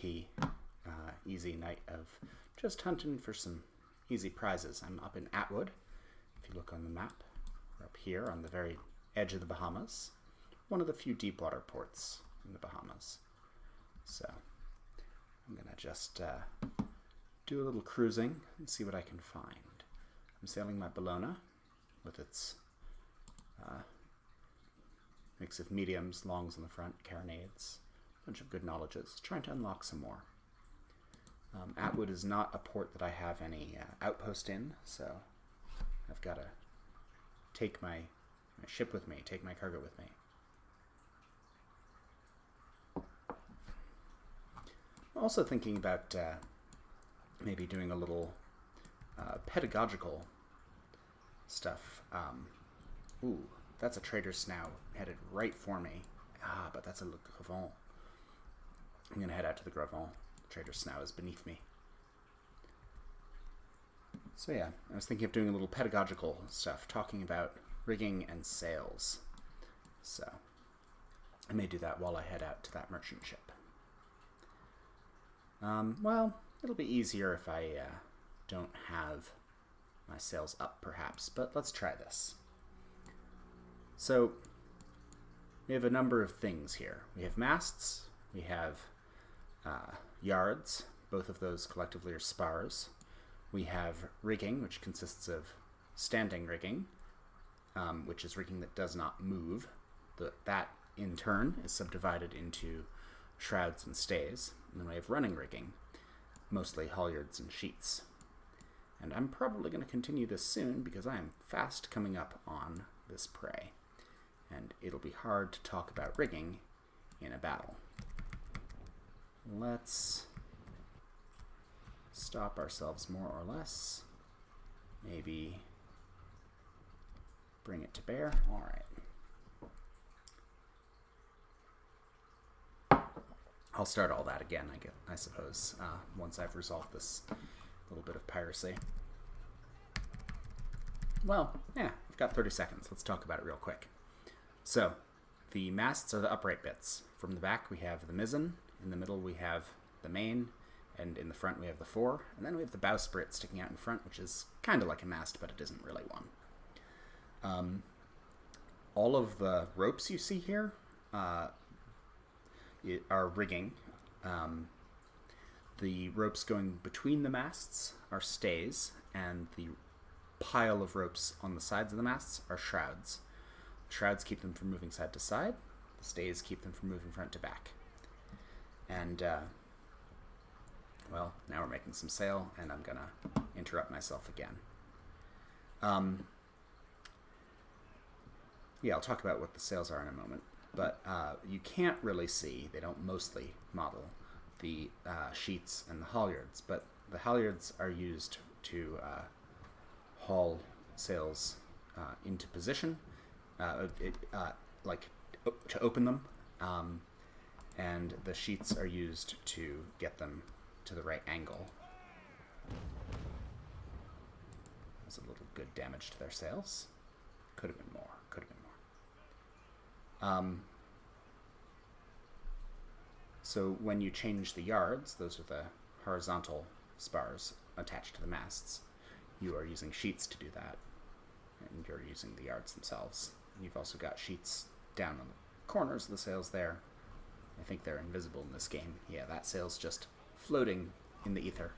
low-key, easy night of just hunting for some easy prizes. I'm up in Atwood. If you look on the map, we're up here on the very edge of the Bahamas. One of the few deep water ports in the Bahamas. So I'm going to just do a little cruising and see what I can find. I'm sailing my Bellona with its mix of mediums, longs on the front, carronades, a bunch of good knowledges, trying to unlock some more. Atwood is not a port that I have any outpost in, so I've got to take my ship with me, take my cargo with me. I'm also thinking about maybe doing a little pedagogical stuff. Ooh, that's a trader's snow headed right for me. But that's a Le Gravon. I'm going to head out to the Gravon. The trader's snow is beneath me. So yeah, I was thinking of doing a little pedagogical stuff, talking about rigging and sails. So I may do that while I head out to that merchant ship. Well, it'll be easier if I don't have my sails up, perhaps, but let's try this. So we have a number of things here. We have masts, we have yards, both of those collectively are spars. We have rigging, which consists of standing rigging, which is rigging that does not move. That, in turn, is subdivided into shrouds and stays. And then we have running rigging, mostly halyards and sheets. And I'm probably going to continue this soon because I am fast coming up on this prey. And it'll be hard to talk about rigging in a battle. Let's stop ourselves more or less. Maybe bring it to bear. All right. I'll start all that again, I suppose, once I've resolved this little bit of piracy. Well, yeah, I've got 30 seconds. Let's talk about it real quick. So, the masts are the upright bits. From the back, we have the mizzen. In the middle, we have the main. And in the front, we have the fore. And then we have the bowsprit sticking out in front, which is kind of like a mast, but it isn't really one. All of the ropes you see here are rigging. The ropes going between the masts are stays, and the pile of ropes on the sides of the masts are shrouds. The shrouds keep them from moving side to side. The stays keep them from moving front to back. And, well, now we're making some sail, and I'm going to interrupt myself again. Yeah, I'll talk about what the sails are in a moment. But you can't really see, they don't mostly model, the sheets and the halyards. But the halyards are used to haul sails into position, like to open them. And the sheets are used to get them to the right angle. That's a little good damage to their sails. Could have been more, could have been more. So when you change the yards, those are the horizontal spars attached to the masts, you are using sheets to do that, and you're using the yards themselves. And you've also got sheets down on the corners of the sails there. I think they're invisible in this game. Yeah, that sail's just floating in the ether.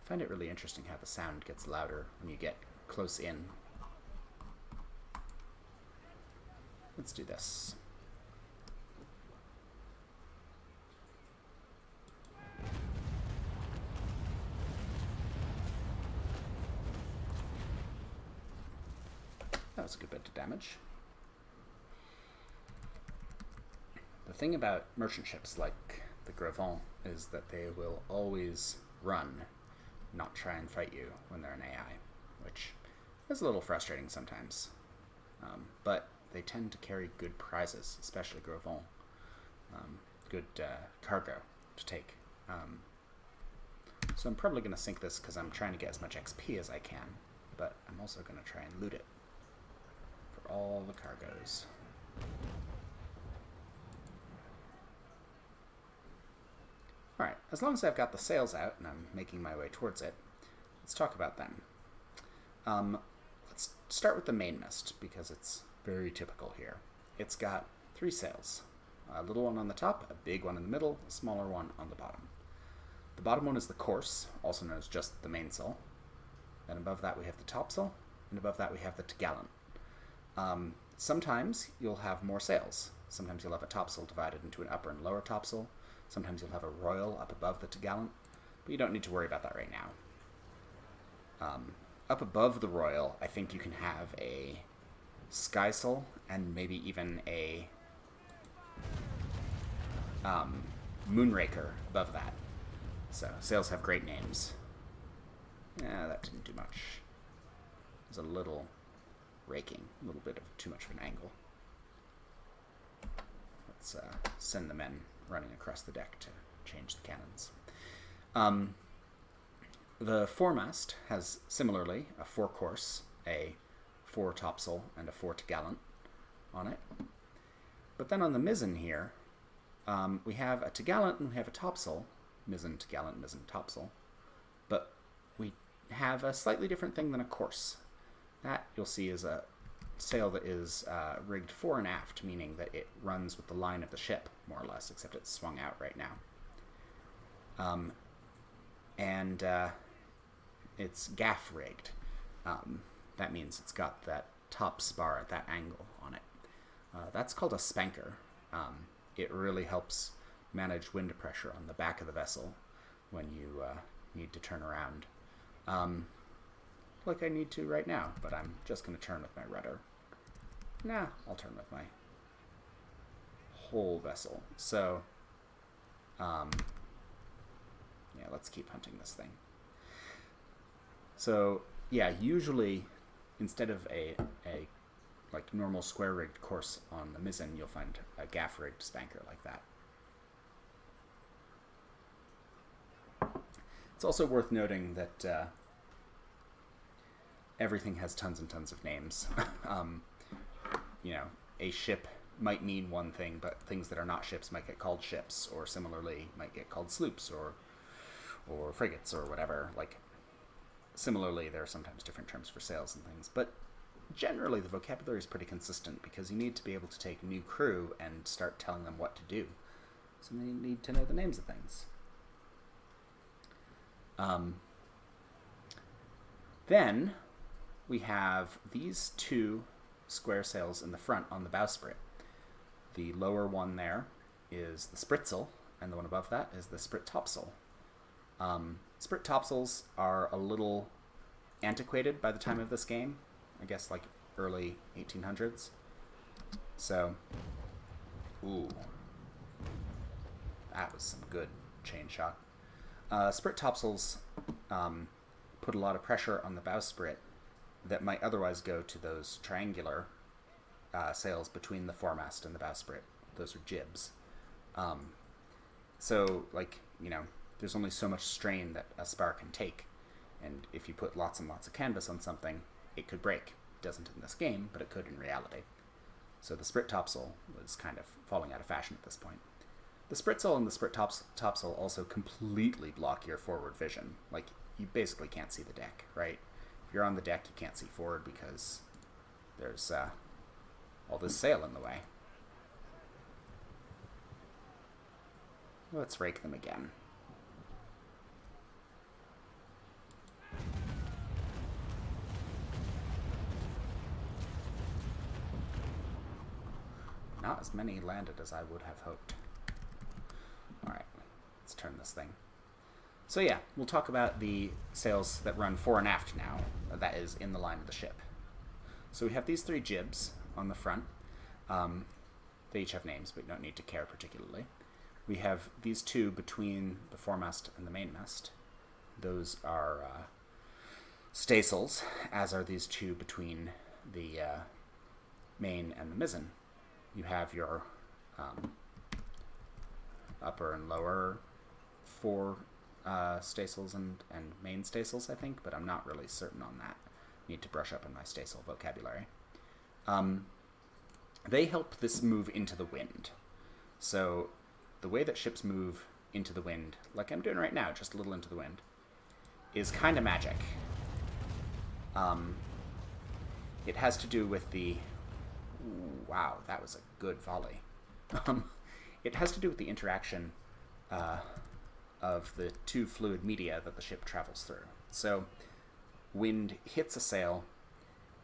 I find it really interesting how the sound gets louder when you get close in. Let's do this. That was a good bit of damage. The thing about merchant ships like the Gravon is that they will always run, not try and fight you when they're an AI, which is a little frustrating sometimes. But they tend to carry good prizes, especially Gravon. Good cargo to take. So I'm probably going to sink this because I'm trying to get as much XP as I can, but I'm also going to try and loot it for all the cargoes. Alright, as long as I've got the sails out and I'm making my way towards it, let's talk about them. Let's start with the mainmast, because it's very typical here. It's got 3 sails. A little one on the top, a big one in the middle, a smaller one on the bottom. The bottom one is the course, also known as just the mainsail. Then above that we have the topsail, and above that we have the topgallant. Sometimes you'll have more sails. Sometimes you'll have a topsail divided into an upper and lower topsail. Sometimes you'll have a royal up above the topgallant, but you don't need to worry about that right now. Up above the royal, I think you can have a skysail and maybe even a moonraker above that. So sails have great names. Yeah, that didn't do much. It was a little raking, a little bit of too much of an angle. Let's send the men running across the deck to change the cannons. The foremast has similarly a 4-course, a 4-topsail, and a 4-topgallant on it. But then on the mizzen here, we have a topgallant and we have a topsail, mizzen, topgallant, mizzen, topsail. But we have a slightly different thing than a course. That, you'll see, is a sail that is rigged fore and aft, meaning that it runs with the line of the ship, more or less, except it's swung out right now. It's gaff rigged. That means it's got that top spar at that angle on it. That's called a spanker. It really helps manage wind pressure on the back of the vessel when you need to turn around. Like I need to right now, but I'm just going to turn with my rudder. Nah, I'll turn with my whole vessel. So, yeah, let's keep hunting this thing. So, yeah, usually instead of a like normal square rigged course on the mizzen, you'll find a gaff rigged spanker like that. It's also worth noting that everything has tons and tons of names. You know, a ship might mean one thing, but things that are not ships might get called ships, or similarly might get called sloops or frigates or whatever. Like, similarly, there are sometimes different terms for sails and things, but generally the vocabulary is pretty consistent because you need to be able to take new crew and start telling them what to do. So they need to know the names of things. Then we have these 2 square sails in the front on the bowsprit. The lower one there is the spritsail, and the one above that is the sprit topsail. Sprit topsails are a little antiquated by the time of this game. I guess like early 1800s. So, ooh, that was some good chain shot. Sprit topsails put a lot of pressure on the bowsprit that might otherwise go to those triangular sails between the foremast and the bowsprit. Those are jibs. So, like, you know, there's only so much strain that a spar can take. And if you put lots and lots of canvas on something, it could break. It doesn't in this game, but it could in reality. So the sprit topsail was kind of falling out of fashion at this point. The spritsail and the sprit topsail also completely block your forward vision. Like, you basically can't see the deck, right? If you're on the deck, you can't see forward because there's all this sail in the way. Let's rake them again. Not as many landed as I would have hoped. Alright, let's turn this thing. So yeah, we'll talk about the sails that run fore and aft now. That is, in the line of the ship. So we have these 3 jibs on the front. They each have names, but you don't need to care particularly. We have these 2 between the foremast and the mainmast. Those are staysails, as are these 2 between the main and the mizzen. You have your upper and lower 4 staysails and main staysails, I think, but I'm not really certain on that. Need to brush up on my staysail vocabulary. They help this move into the wind. So the way that ships move into the wind, like I'm doing right now, just a little into the wind, is kind of magic. It has to do with the... Ooh, wow, that was a good volley. It has to do with the interaction of the two fluid media that the ship travels through. So wind hits a sail,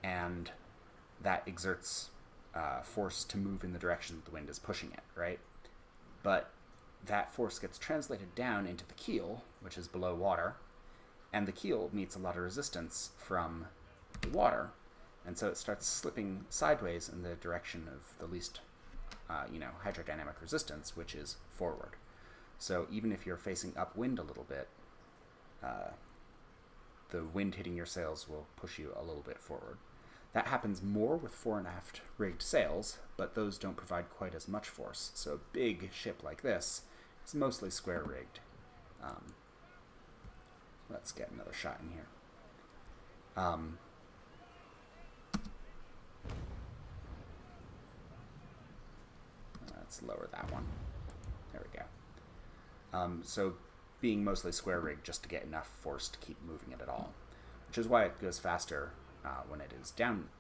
and that exerts force to move in the direction that the wind is pushing it, right? But that force gets translated down into the keel, which is below water, and the keel meets a lot of resistance from the water, and so it starts slipping sideways in the direction of the least, hydrodynamic resistance, which is forward. So even if you're facing upwind a little bit, the wind hitting your sails will push you a little bit forward. That happens more with fore and aft rigged sails, but those don't provide quite as much force. So a big ship like this is mostly square rigged. Let's get another shot in here. Let's lower that one. There we go. So being mostly square rigged just to get enough force to keep moving it at all, which is why it goes faster when it is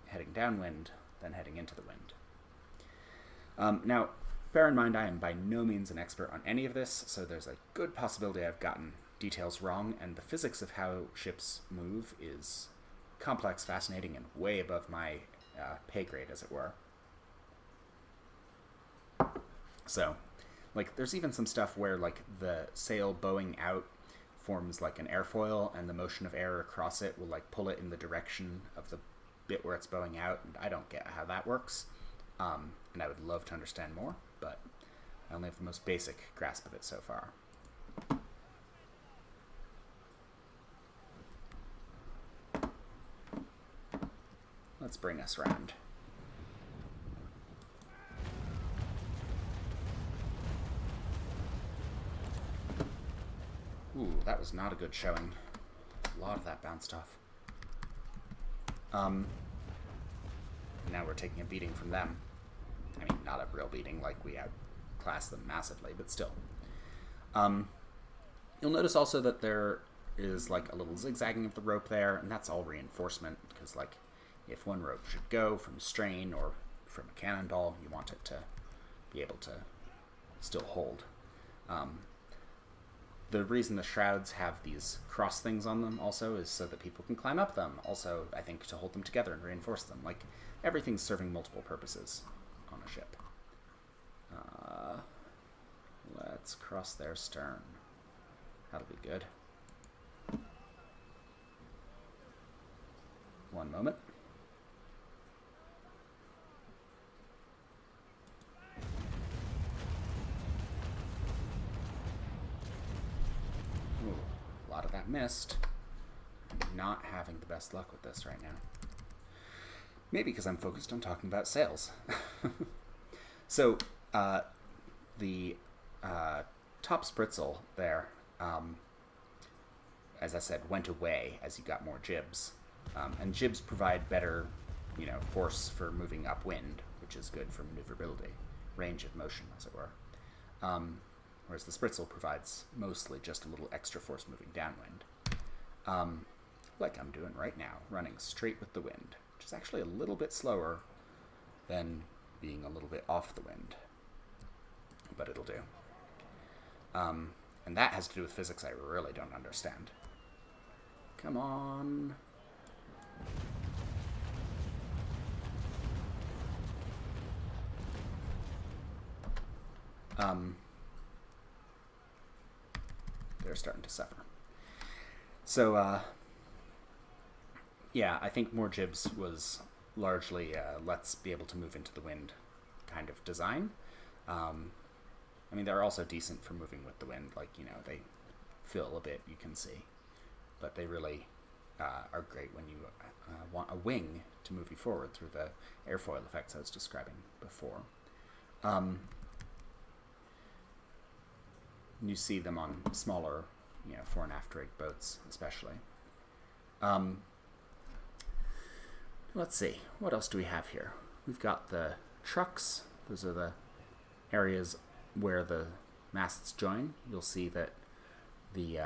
heading downwind than heading into the wind. Now, bear in mind I am by no means an expert on any of this, so there's a good possibility I've gotten details wrong, and the physics of how ships move is complex, fascinating, and way above my pay grade, as it were. So, there's even some stuff where, the sail bowing out forms, an airfoil, and the motion of air across it will, pull it in the direction of the bit where it's bowing out, and I don't get how that works. And I would love to understand more, but I only have the most basic grasp of it so far. Let's bring us round. Ooh, that was not a good showing. A lot of that bounced off. Now we're taking a beating from them. I mean, not a real beating, we outclass them massively, but still. You'll notice also that there is, a little zigzagging of the rope there, and that's all reinforcement, because, if one rope should go from strain or from a cannonball, you want it to be able to still hold. The reason the shrouds have these cross things on them also is so that people can climb up them. Also, I think, to hold them together and reinforce them. Everything's serving multiple purposes on a ship. Let's cross their stern. That'll be good. One moment. Ooh, a lot of that missed. I'm not having the best luck with this right now. Maybe because I'm focused on talking about sails. So, the top spritzel there, as I said, went away as you got more jibs. And jibs provide better, force for moving upwind, which is good for maneuverability, range of motion, as it were. Whereas the spritzel provides mostly just a little extra force moving downwind. Like I'm doing right now, running straight with the wind, which is actually a little bit slower than being a little bit off the wind. But it'll do. And that has to do with physics I really don't understand. Come on. They're starting to suffer. So, yeah, I think more jibs was largely let's be able to move into the wind kind of design. I mean, they're also decent for moving with the wind. They fill a bit, you can see. But they really are great when you want a wing to move you forward through the airfoil effects I was describing before. You see them on smaller, fore and aft rigged boats, especially. Let's see, what else do we have here? We've got the trucks. Those are the areas where the masts join, you'll see that the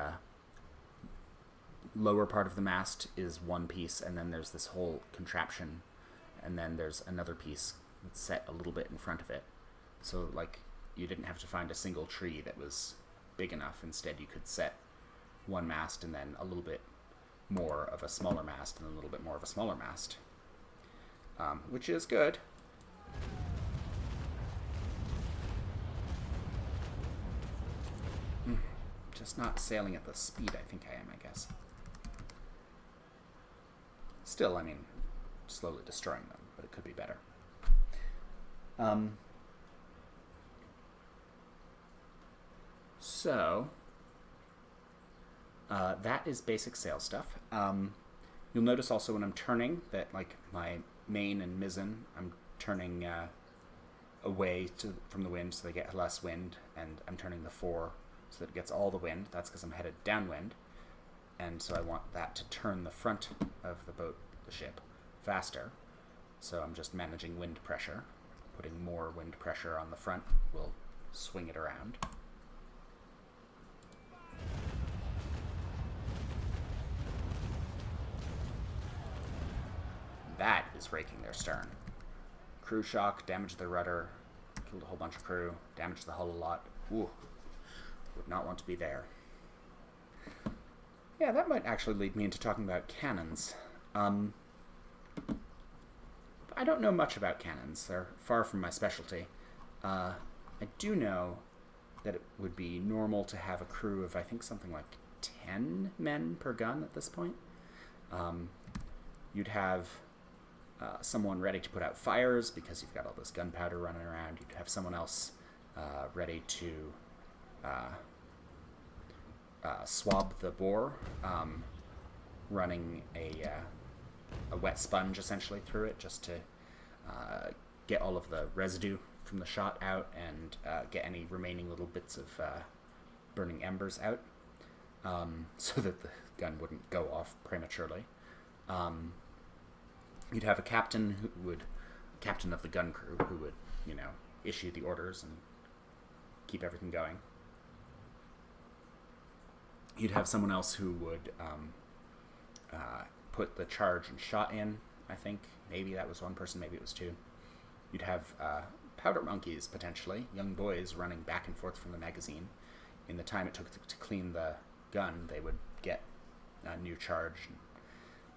lower part of the mast is one piece, and then there's this whole contraption, and then there's another piece that's set a little bit in front of it. So, like, you didn't have to find a single tree that was big enough. Instead, you could set one mast and then a little bit more of a smaller mast and a little bit more of a smaller mast, which is good. Just not sailing at the speed I think I am, I guess. Still, I mean, slowly destroying them, but it could be better. So, that is basic sail stuff. You'll notice also when I'm turning that, like, my main and mizzen, I'm turning away from the wind so they get less wind, and I'm turning the fore so that it gets all the wind. That's because I'm headed downwind, and so I want that to turn the front of the boat, the ship, faster. So I'm just managing wind pressure. Putting more wind pressure on the front will swing it around. That is raking their stern. Crew shock, damaged their rudder, killed a whole bunch of crew, damaged the hull a lot. Ooh, would not want to be there. Yeah, that might actually lead me into talking about cannons. I don't know much about cannons. They're far from my specialty. I do know that it would be normal to have a crew of, I think, something like 10 men per gun at this point. You'd have someone ready to put out fires because you've got all this gunpowder running around. You'd have someone else ready to swab the bore, running a wet sponge essentially through it just to get all of the residue from the shot out and get any remaining little bits of burning embers out, so that the gun wouldn't go off prematurely. You'd have a captain captain of the gun crew who would, issue the orders and keep everything going. You'd have someone else who would put the charge and shot in, I think. Maybe that was one person, maybe it was two. You'd have powder monkeys, potentially, young boys running back and forth from the magazine. In the time it took to clean the gun, they would get a new charge,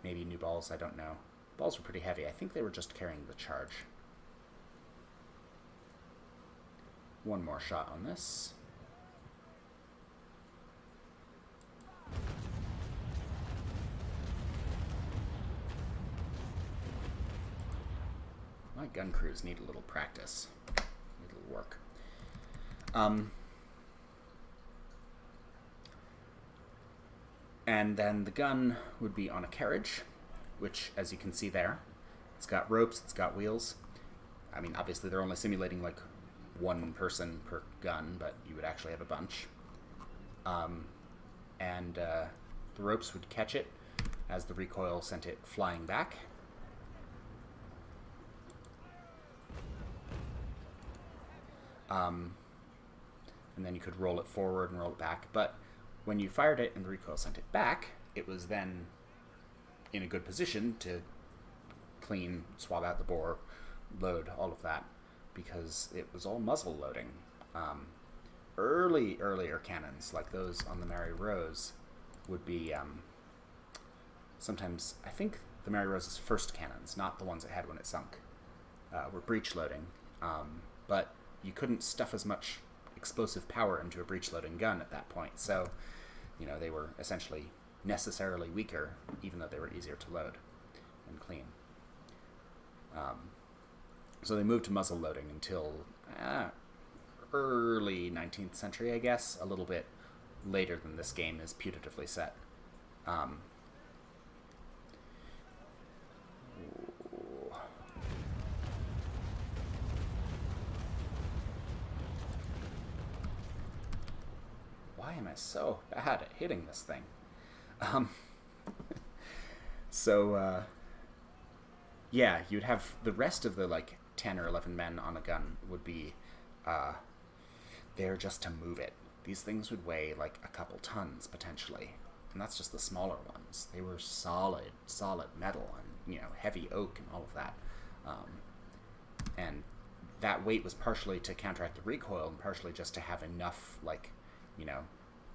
maybe new balls, I don't know. Balls were pretty heavy. I think they were just carrying the charge. One more shot on this. My gun crews need a little practice. Need a little work. And then the gun would be on a carriage, which, as you can see there, it's got ropes, it's got wheels. I mean, obviously they're only simulating like one person per gun, but you would actually have a bunch. And the ropes would catch it as the recoil sent it flying back. And then you could roll it forward and roll it back. But when you fired it and the recoil sent it back, it was then in a good position to clean, swab out the bore, load, all of that, because it was all muzzle loading. Earlier cannons, like those on the Mary Rose, would be sometimes, I think the Mary Rose's first cannons, not the ones it had when it sunk, were breech loading. But you couldn't stuff as much explosive power into a breech loading gun at that point, so they were essentially necessarily weaker, even though they were easier to load and clean. So they moved to muzzle loading until early 19th century, I guess, a little bit later than this game is putatively set. Why am I so bad at hitting this thing? Yeah, you'd have the rest of the 10 or 11 men on a gun would be there just to move it. These things would weigh like a couple tons potentially, and that's just the smaller ones. They were solid metal and, you know, heavy oak and all of that. And that weight was partially to counteract the recoil and partially just to have enough, like, you know,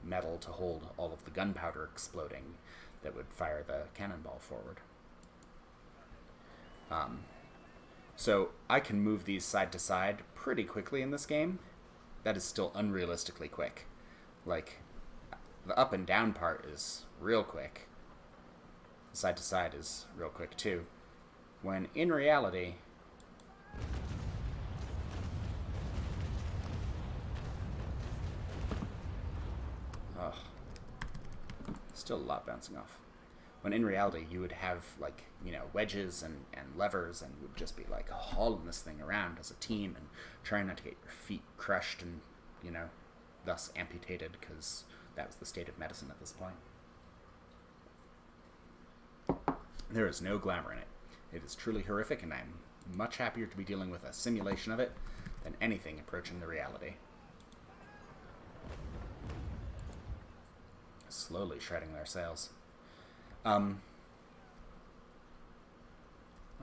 metal to hold all of the gunpowder exploding that would fire the cannonball forward. So I can move these side to side pretty quickly in this game. That is still unrealistically quick. Like, the up and down part is real quick. The side to side is real quick too. When in reality, still a lot bouncing off. When in reality, you would have, like, you know, wedges and levers and would just be, like, hauling this thing around as a team and trying not to get your feet crushed and, you know, thus amputated, because that was the state of medicine at this point. There is no glamour in it. It is truly horrific, and I'm much happier to be dealing with a simulation of it than anything approaching the reality. Slowly shredding their sails.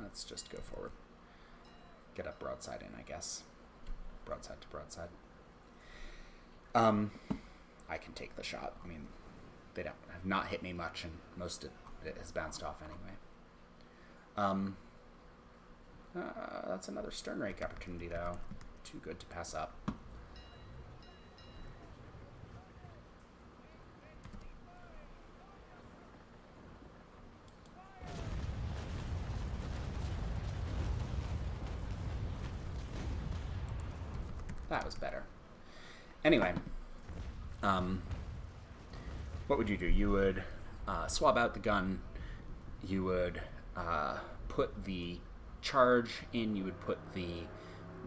Let's just go forward. Get up broadside in, I guess. Broadside to broadside. I can take the shot. I mean, they have not hit me much, and most of it has bounced off anyway. That's another stern rake opportunity, though. Too good to pass up. That was better. Anyway, what would you do? You would swab out the gun. You would put the charge in. You would put the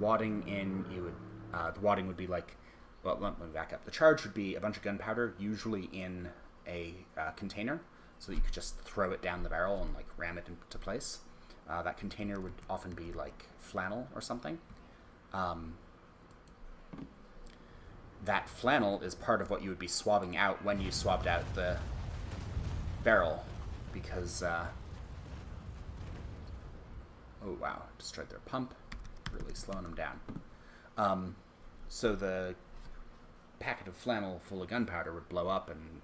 wadding in. You would the wadding would be like, well, let me back up. The charge would be a bunch of gunpowder, usually in a container, so that you could just throw it down the barrel and, like, ram it into place. That container would often be like flannel or something. That flannel is part of what you would be swabbing out when you swabbed out the barrel, because oh wow, destroyed their pump, really slowing them down. So the packet of flannel full of gunpowder would blow up, and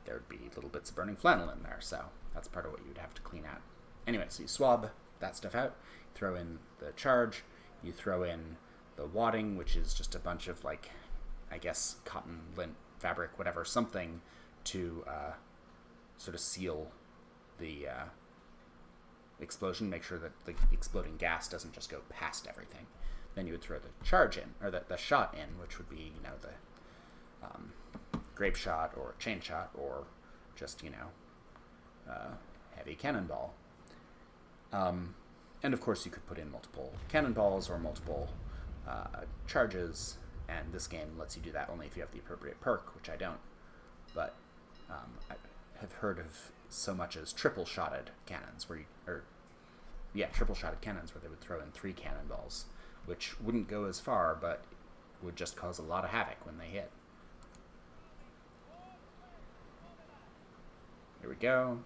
there would be little bits of burning flannel in there, so that's part of what you'd have to clean out. Anyway, so you swab that stuff out, throw in the charge, you throw in the wadding, which is just a bunch of, like, I guess, cotton, lint, fabric, whatever, something to sort of seal the explosion, make sure that the exploding gas doesn't just go past everything. Then you would throw the charge in, or the shot in, which would be, you know, the grape shot or chain shot, or just, you know, heavy cannonball. And of course you could put in multiple cannonballs or multiple charges, and this game lets you do that only if you have the appropriate perk, which I don't. But I have heard of so much as triple-shotted cannons, triple-shotted cannons where they would throw in 3 cannonballs, which wouldn't go as far, but would just cause a lot of havoc when they hit. Here we go.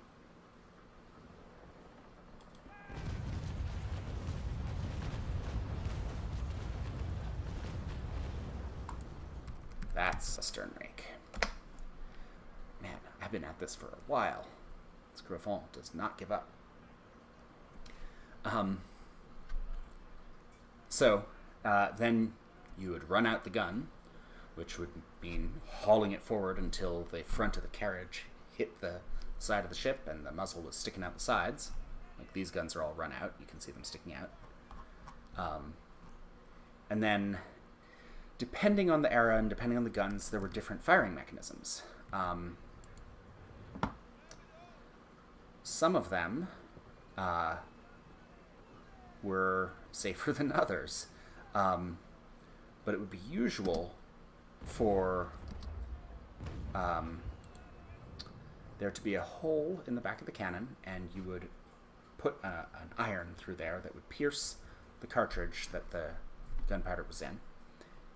That's a stern rake. Man, I've been at this for a while. This Griffon does not give up. Then you would run out the gun, which would mean hauling it forward until the front of the carriage hit the side of the ship and the muzzle was sticking out the sides. Like, these guns are all run out. You can see them sticking out. And then, depending on the era and depending on the guns, there were different firing mechanisms. Some of them were safer than others. But it would be usual for there to be a hole in the back of the cannon, and you would put an iron through there that would pierce the cartridge that the gunpowder was in.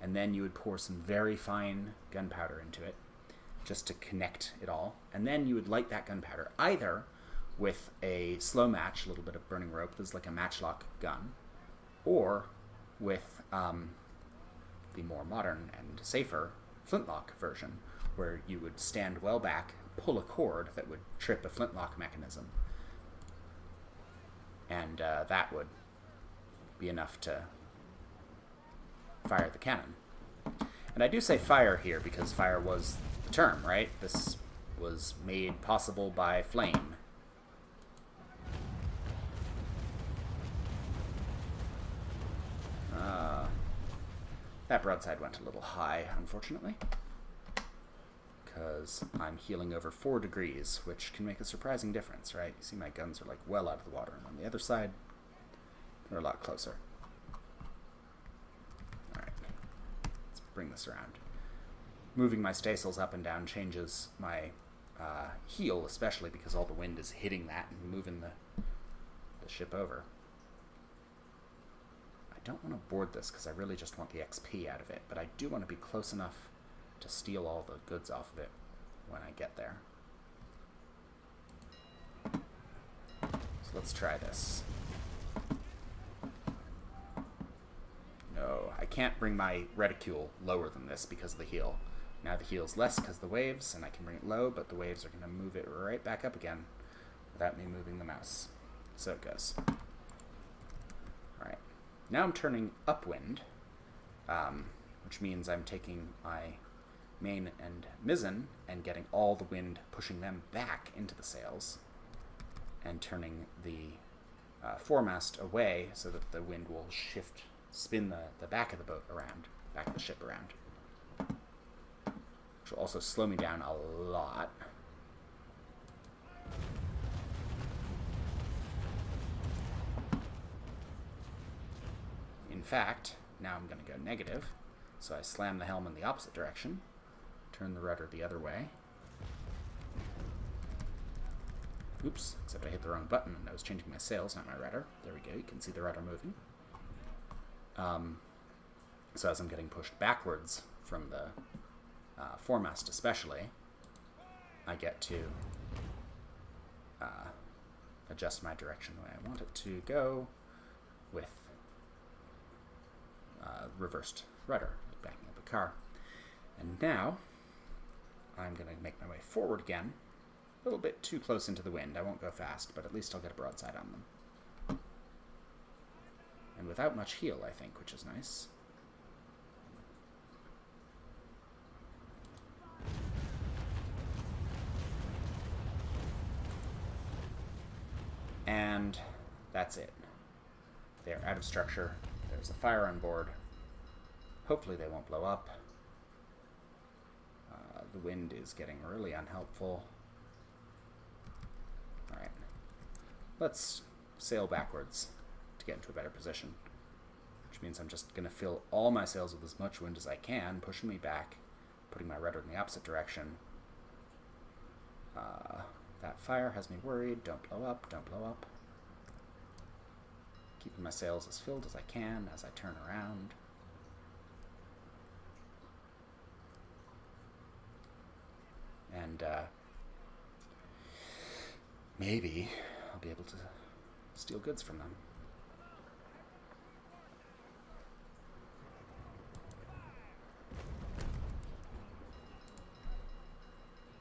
and then you would pour some very fine gunpowder into it just to connect it all, and then you would light that gunpowder either with a slow match, a little bit of burning rope, this is like a matchlock gun, or with the more modern and safer flintlock version, where you would stand well back, pull a cord that would trip a flintlock mechanism, and that would be enough to fire the cannon. And I do say fire here because fire was the term, right? This was made possible by flame. That broadside went a little high, unfortunately, because I'm healing over 4 degrees, which can make a surprising difference, right? You see my guns are like well out of the water, and on the other side, they're a lot closer. Alright, let's bring this around. Moving my stay-sails up and down changes my heel, especially because all the wind is hitting that and moving the ship over. I don't want to board this because I really just want the XP out of it, but I do want to be close enough to steal all the goods off of it when I get there. So let's try this. No, I can't bring my reticule lower than this because of the heel. Now the heel's less because of the waves, and I can bring it low, but the waves are going to move it right back up again without me moving the mouse. So it goes. Alright. Now I'm turning upwind, which means I'm taking my main and mizzen and getting all the wind, pushing them back into the sails, and turning the foremast away so that the wind will spin the back of the boat around, back of the ship around. Which will also slow me down a lot. In fact, now I'm going to go negative, so I slam the helm in the opposite direction, turn the rudder the other way. Oops, except I hit the wrong button and I was changing my sails, not my rudder. There we go, you can see the rudder moving. So as I'm getting pushed backwards from the foremast especially, I get to adjust my direction the way I want it to go with reversed rudder, like backing up a car. And now I'm going to make my way forward again, a little bit too close into the wind. I won't go fast, but at least I'll get a broadside on them. And without much heel, I think, which is nice. And that's it. They're out of structure. There's a fire on board. Hopefully they won't blow up. The wind is getting really unhelpful. Alright. Let's sail backwards to get into a better position. Which means I'm just going to fill all my sails with as much wind as I can, pushing me back, putting my rudder in the opposite direction. That fire has me worried. Don't blow up, don't blow up. Keeping my sails as filled as I can as I turn around. And maybe I'll be able to steal goods from them.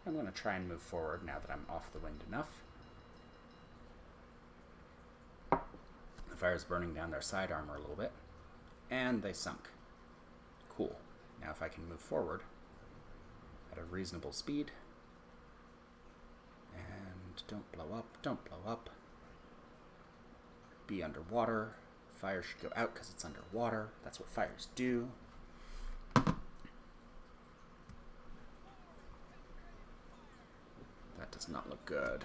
I'm going to try and move forward now that I'm off the wind enough. The fire's burning down their side armor a little bit, and they sunk. Cool. Now if I can move forward at a reasonable speed, and don't blow up, don't blow up. Be underwater. Fire should go out because it's underwater. That's what fires do. That does not look good.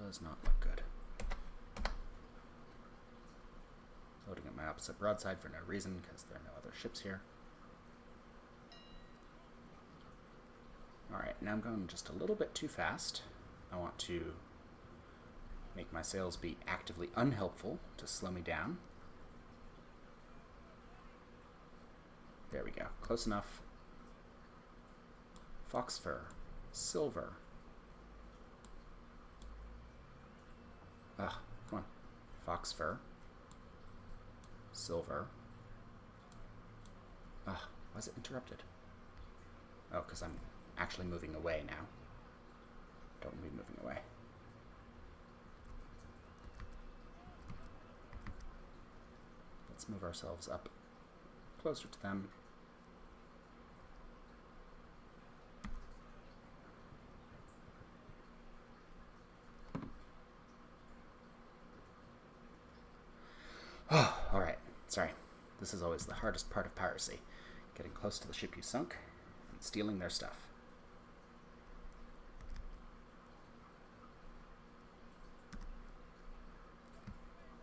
Does not look good. Loading up my opposite broadside for no reason because there are no other ships here. Alright, now I'm going just a little bit too fast. I want to make my sails be actively unhelpful to slow me down. There we go. Close enough. Fox fur. Silver. Ugh, come on. Fox fur. Silver. Ugh, why is it interrupted? Oh, because I'm actually moving away now. Don't be moving away. Let's move ourselves up closer to them. Oh, alright. Sorry. This is always the hardest part of piracy. Getting close to the ship you sunk and stealing their stuff.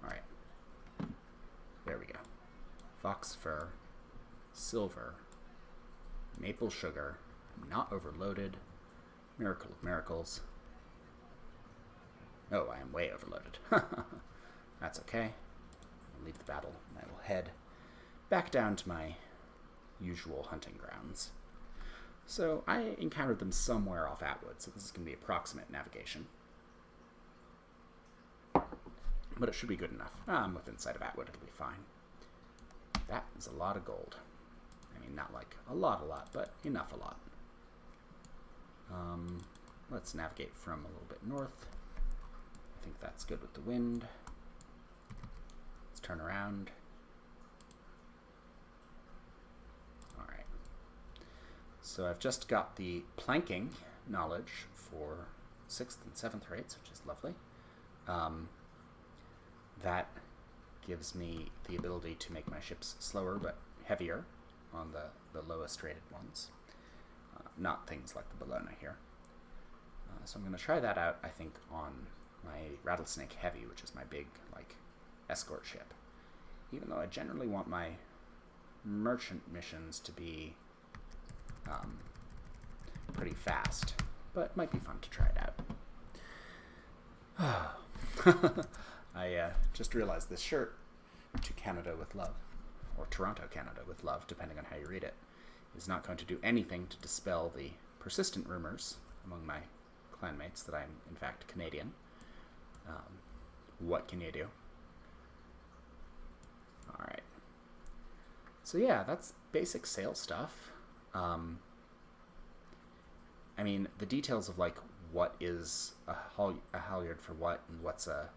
Alright. There we go. Fox fur, silver, maple sugar, not overloaded, miracle of miracles. Oh, I am way overloaded. That's okay. I'll leave the battle and I will head back down to my usual hunting grounds. So I encountered them somewhere off Atwood, so this is going to be approximate navigation. But it should be good enough. I'm within sight of Atwood, it'll be fine. That is a lot of gold. I mean, not like a lot, but enough a lot. Let's navigate from a little bit north. I think that's good with the wind. Let's turn around. Alright. So I've just got the planking knowledge for 6th and 7th rates, which is lovely. That gives me the ability to make my ships slower but heavier on the lowest rated ones. Not things like the Bologna here. So I'm going to try that out, I think, on my Rattlesnake Heavy, which is my big, like, escort ship. Even though I generally want my merchant missions to be pretty fast, but it might be fun to try it out. I just realized this shirt, To Canada with Love, or Toronto, Canada with Love, depending on how you read it, is not going to do anything to dispel the persistent rumors among my clanmates that I'm, in fact, Canadian. What can you do? Alright. So yeah, that's basic sail stuff. I mean, the details of, like, what is a halyard for what and what's a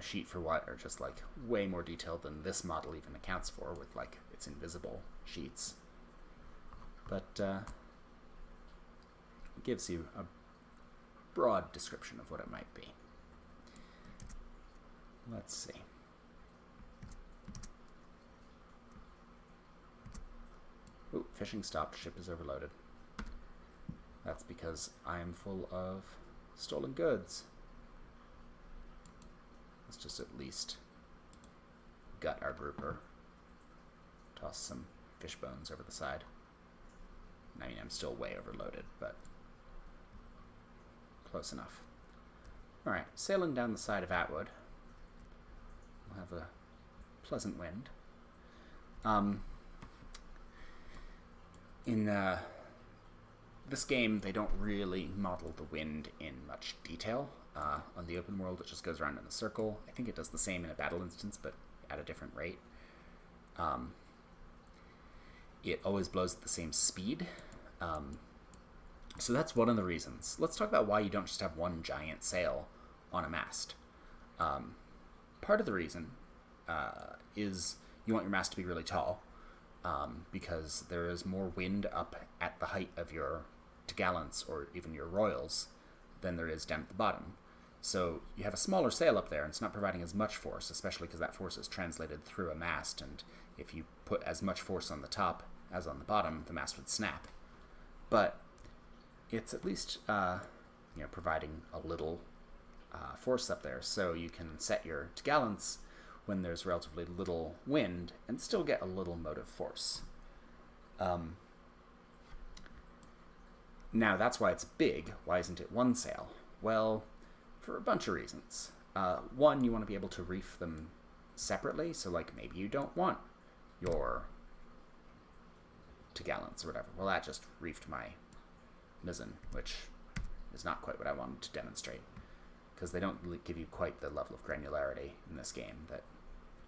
sheet for what are just, like, way more detailed than this model even accounts for with, like, its invisible sheets. But it gives you a broad description of what it might be. Let's see. Ooh, fishing stopped. Ship is overloaded. That's because I'm full of stolen goods. Let's just at least gut our grouper. Toss some fish bones over the side. I mean, I'm still way overloaded, but close enough. Alright, sailing down the side of Atwood. We'll have a pleasant wind. In this game, they don't really model the wind in much detail. On the open world, it just goes around in a circle. I think it does the same in a battle instance, but at a different rate. It always blows at the same speed. So that's one of the reasons. Let's talk about why you don't just have one giant sail on a mast. Part of the reason is you want your mast to be really tall, because there is more wind up at the height of your topgallants or even your royals than there is down at the bottom. So you have a smaller sail up there, and it's not providing as much force, especially because that force is translated through a mast, and if you put as much force on the top as on the bottom, the mast would snap. But it's at least providing a little force up there, so you can set your topgallants when there's relatively little wind and still get a little motive force. Now, that's why it's big. Why isn't it one sail? Well, for a bunch of reasons. One, you want to be able to reef them separately, so, like, maybe you don't want your to gallants or whatever. Well, that just reefed my mizzen, which is not quite what I wanted to demonstrate, because they don't give you quite the level of granularity in this game that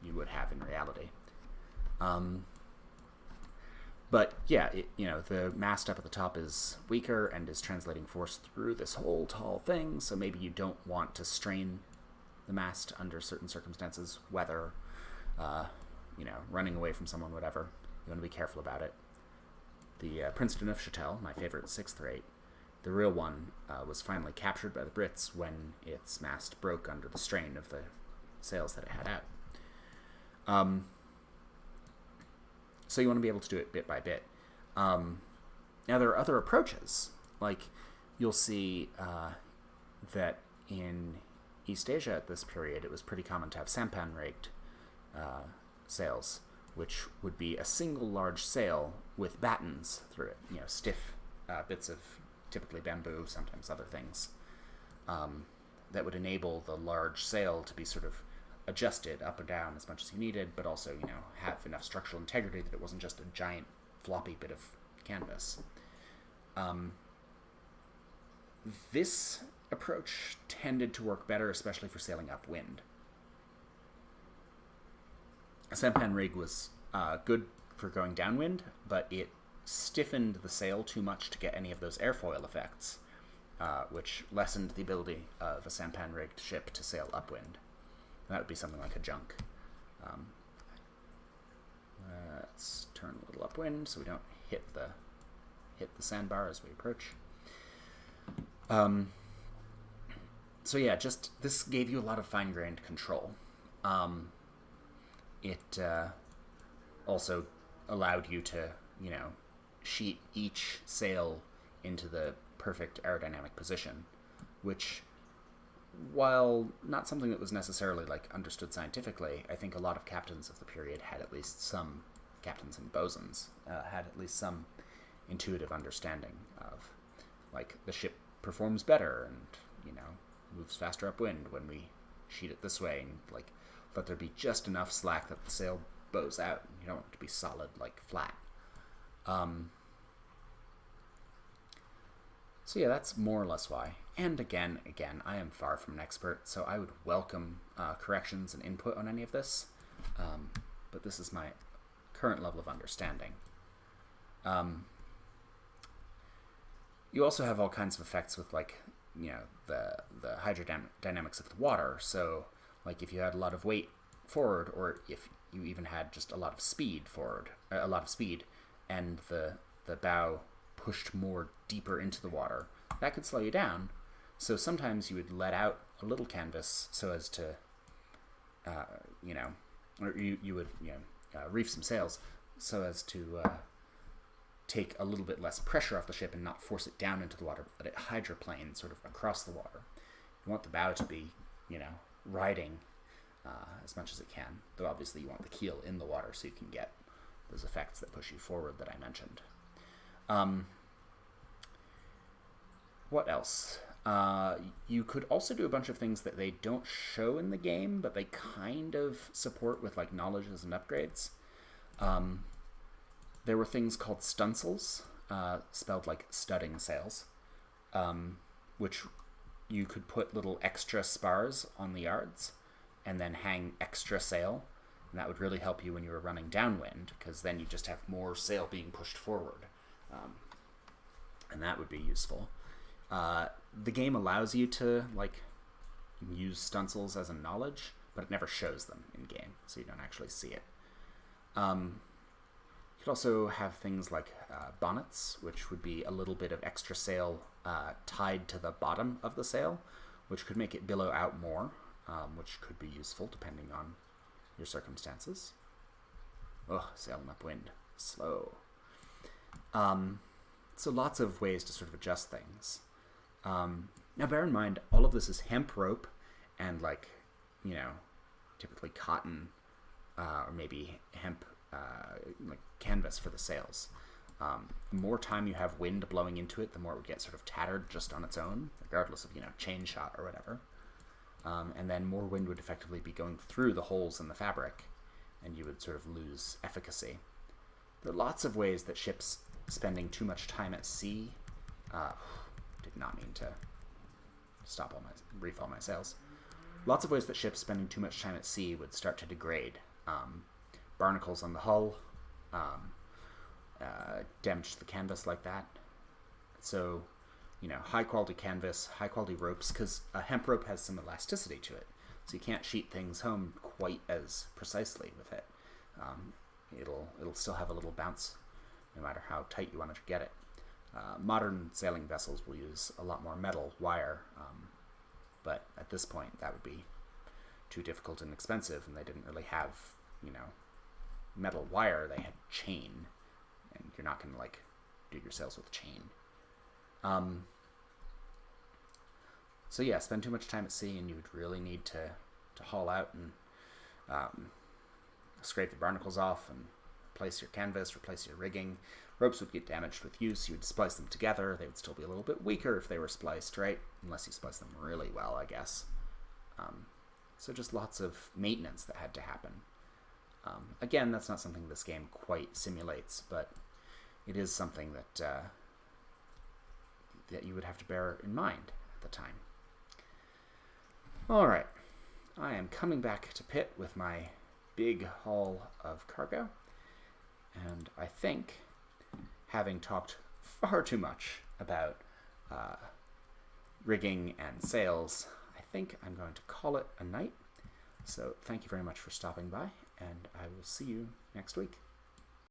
you would have in reality. But yeah, the mast up at the top is weaker and is translating force through this whole tall thing, so maybe you don't want to strain the mast under certain circumstances, weather, running away from someone, whatever. You want to be careful about it. The Princeton of Neuchâtel, my favorite 6th rate, the real one, was finally captured by the Brits when its mast broke under the strain of the sails that it had out. So you want to be able to do it bit by bit. Now, there are other approaches. Like, you'll see that in East Asia at this period, it was pretty common to have sampan-rigged sails, which would be a single large sail with battens through it, stiff bits of typically bamboo, sometimes other things, that would enable the large sail to be sort of adjusted up or down as much as you needed, but also, have enough structural integrity that it wasn't just a giant floppy bit of canvas. This approach tended to work better, especially for sailing upwind. A sampan rig was good for going downwind, but it stiffened the sail too much to get any of those airfoil effects, which lessened the ability of a sampan-rigged ship to sail upwind. And that would be something like a junk. Let's turn a little upwind so we don't hit the sandbar as we approach. So yeah, just this gave you a lot of fine-grained control. It also allowed you to, sheet each sail into the perfect aerodynamic position, which, while not something that was necessarily understood scientifically, I think a lot of captains of the period had at least some, captains and bosuns, had at least some intuitive understanding of, the ship performs better and, moves faster upwind when we sheet it this way, and, let there be just enough slack that the sail bows out. You don't want it to be solid, flat. So yeah, that's more or less why. And again, I am far from an expert, so I would welcome corrections and input on any of this. But this is my current level of understanding. You also have all kinds of effects with the hydrodynamics of the water. So if you had a lot of weight forward, or if you even had just a lot of speed forward, and the bow pushed more deeper into the water, that could slow you down. So sometimes you would let out a little canvas so as to, or you would reef some sails so as to take a little bit less pressure off the ship and not force it down into the water, but let it hydroplane sort of across the water. You want the bow to be, riding as much as it can, though obviously you want the keel in the water so you can get those effects that push you forward that I mentioned. What else? You could also do a bunch of things that they don't show in the game, but they kind of support with knowledges and upgrades. There were things called stunsels, spelled like studding sails, which you could put little extra spars on the yards and then hang extra sail, and that would really help you when you were running downwind, because then you just have more sail being pushed forward, and that would be useful. The game allows you to use stunsels as a knowledge, but it never shows them in game, so you don't actually see it. You could also have things like bonnets, which would be a little bit of extra sail tied to the bottom of the sail, which could make it billow out more, which could be useful depending on your circumstances. Sailing upwind. Slow. So lots of ways to sort of adjust things. Now bear in mind, all of this is hemp rope and typically cotton or maybe hemp canvas for the sails. The more time you have wind blowing into it, the more it would get sort of tattered just on its own, regardless of chain shot or whatever. And then more wind would effectively be going through the holes in the fabric, and you would sort of lose efficacy. There are lots of ways that ships spending too much time at sea, did not mean to refill my sails. Lots of ways that ships spending too much time at sea would start to degrade. Barnacles on the hull, damage to the canvas like that. So, high quality canvas, high quality ropes, because a hemp rope has some elasticity to it. So you can't sheet things home quite as precisely with it. It'll still have a little bounce no matter how tight you want to get it. Modern sailing vessels will use a lot more metal wire, but at this point that would be too difficult and expensive, and they didn't really have, metal wire. They had chain, and you're not going to do your sails with chain. So yeah, spend too much time at sea, and you would really need to haul out and scrape the barnacles off and replace your canvas, replace your rigging. Ropes would get damaged with use. You would splice them together. They would still be a little bit weaker if they were spliced, right? Unless you splice them really well, I guess. So just lots of maintenance that had to happen. Again, that's not something this game quite simulates, but it is something that that you would have to bear in mind at the time. All right, I am coming back to pit with my big haul of cargo, and I think, having talked far too much about rigging and sails, I think I'm going to call it a night. So thank you very much for stopping by, and I will see you next week.